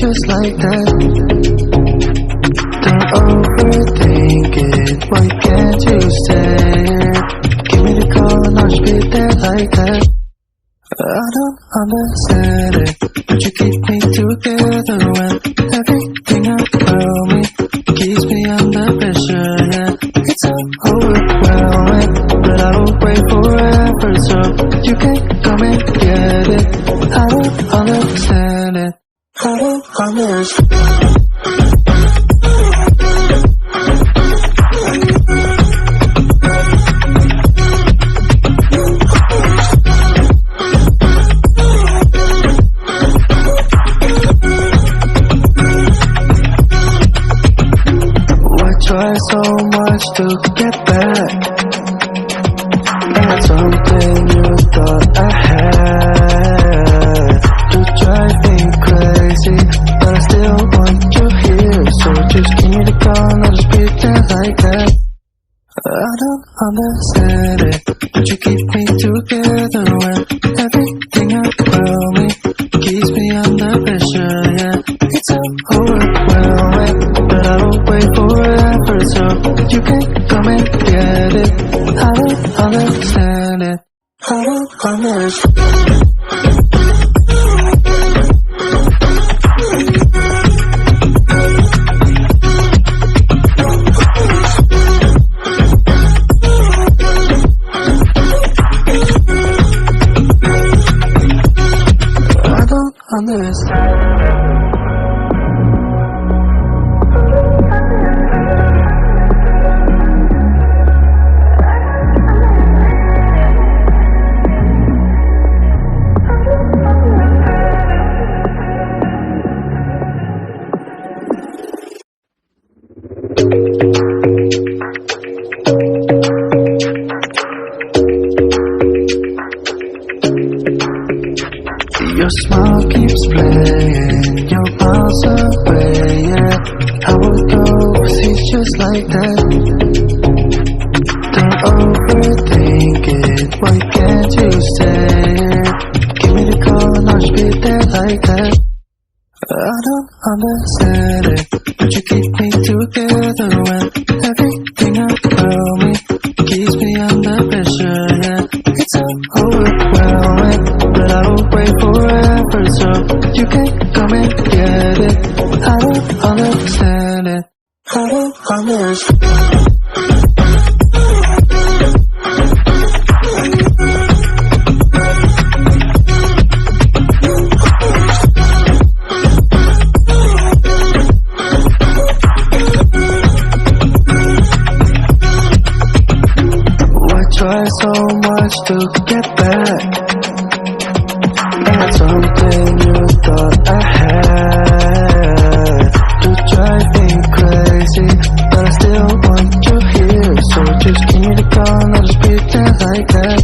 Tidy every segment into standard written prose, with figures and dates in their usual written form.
just like that. Don't overthink it, why can't you say it? Give me the call and I'll just be there like that. I don't understand it, but you keep me together when everything around me keeps me under pressure, yeah. It's so overwhelming, but I will wait forever, so you can come and get it. I don't understand it, I don't understand. Try so much to get back. That's something you thought I had. You drive me crazy, but I still want you here. So just give me the call and I'll just pretend like that. I don't understand it, but you keep me together when everything around me keeps me under pressure, yeah. It's so overwhelming, but I will wait forever, so you can come and get it. I don't understand it, I don't understand. Your smile keeps playing, you're miles away, yeah. I would go overseas just like that. Don't overthink it, why can't you say it? Give me the call and I'll just be there like that. I don't understand it, but you keep me together when everything around me keeps me under pressure, yeah. It's so overwhelming, but I will wait forever, so you can come and get it. I don't understand it, I don't understand. Try so much to get back. That's something you thought I had. You drive me crazy, but I still want you here. So just give me the call and I'll just pretend like that.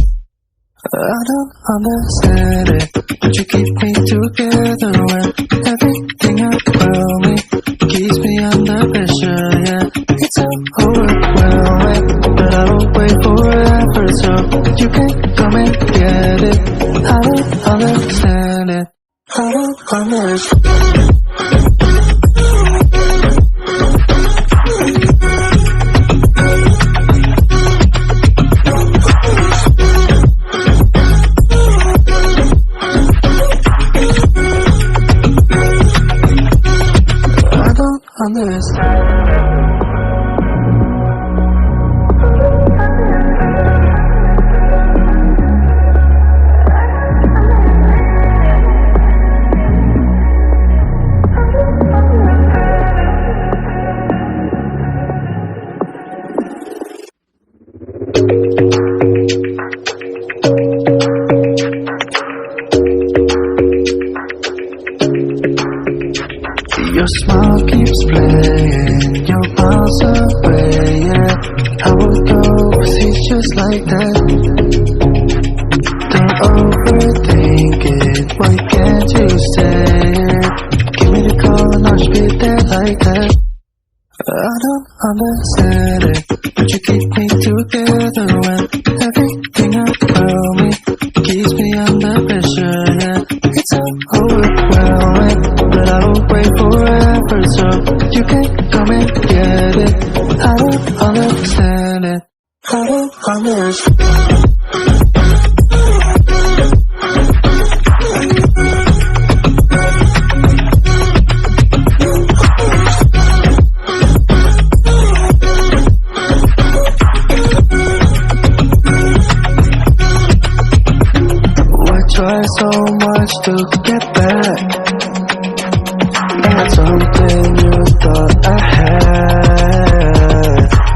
I don't understand it, but you keep me together when everything around me keeps me under pressure, yeah. It's so overwhelming, but I will wait forever, so you can come and get it. I don't understand it, I don't understand. I don't understand. Your smile keeps playing, you're miles away, yeah. I would go overseas just like that. Don't overthink it, why can't you say it? Give me the call and I'll just be there like that. I don't understand it, but you keep me together when everything around me keeps me under pressure, yeah. It's so over. overwhelming, but I will wait forever so you can come and get it. I don't understand it. I don't understand. Try so much to get back, and something you thought I had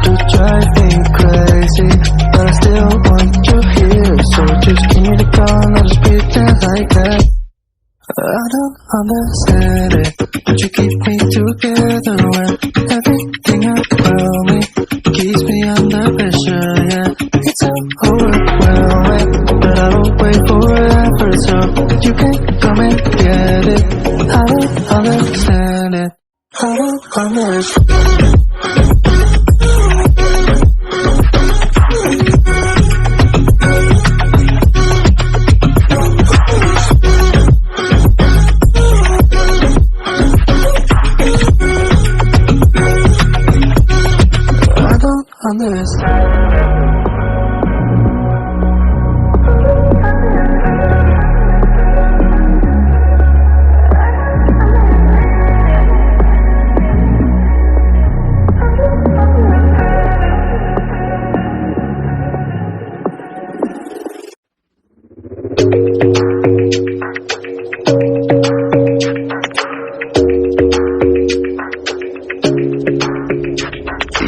to drive me crazy, but I still want you here. So just give me the gun, I'll just pretend like that. I don't understand it, but you keep me together when everything around me keeps me under pressure. Yeah, it's so overwhelming, but I will wait forever so you can come and get it. I don't understand it. I don't understand.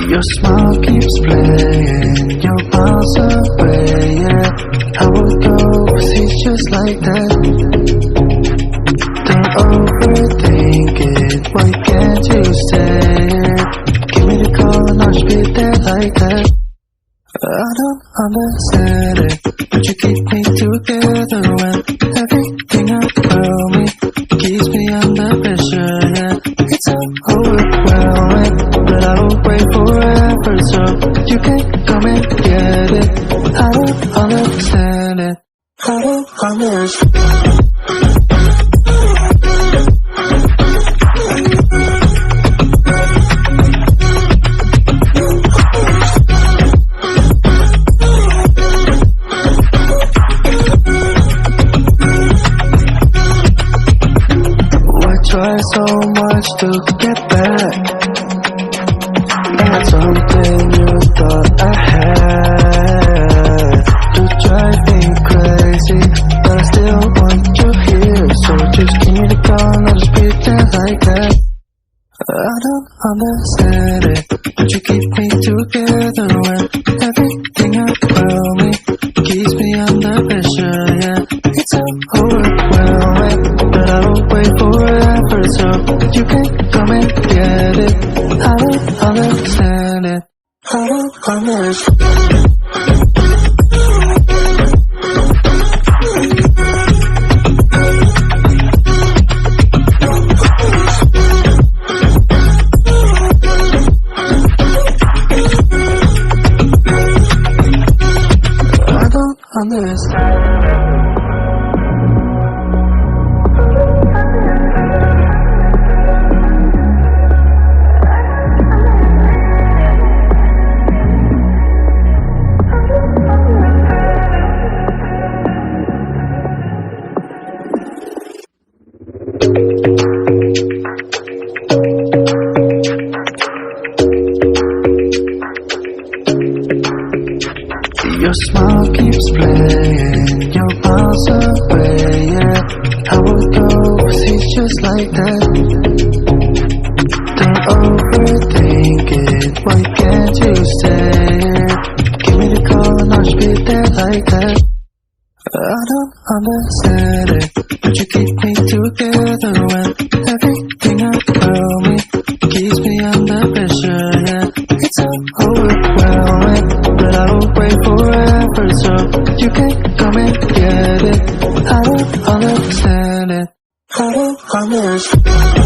Your smile keeps playing, you're miles away, yeah. I would go overseas just like that. Don't overthink it, why can't you say it? Give me the call and I'll just be there like that. I don't understand it, but you keep me together when everything around me keeps me under pressure, yeah. It's so overwhelming, but I will wait forever so you can come and get it. I don't understand it. I don't understand. Try so much to get back, and something you thought I had to drive me crazy, but I still want you here. So just give me the gun, I'll just pretend like that. I don't understand it, but you keep me together when everything around me keeps me under pressure, yeah. It's so overwhelming, but I will wait forever so you can come and get it. I don't understand it. I don't understand. I don't understand. Your smile keeps playing, you're miles away, yeah. I would go overseas just like that. Don't overthink it, why can't you say it? Give me the call and I'll just be there like that. I don't understand it, but you keep me together when everything around me keeps me under pressure, yeah. It's so overwhelming, but I will wait forever so you can come and get it. I don't understand it. I don't understand.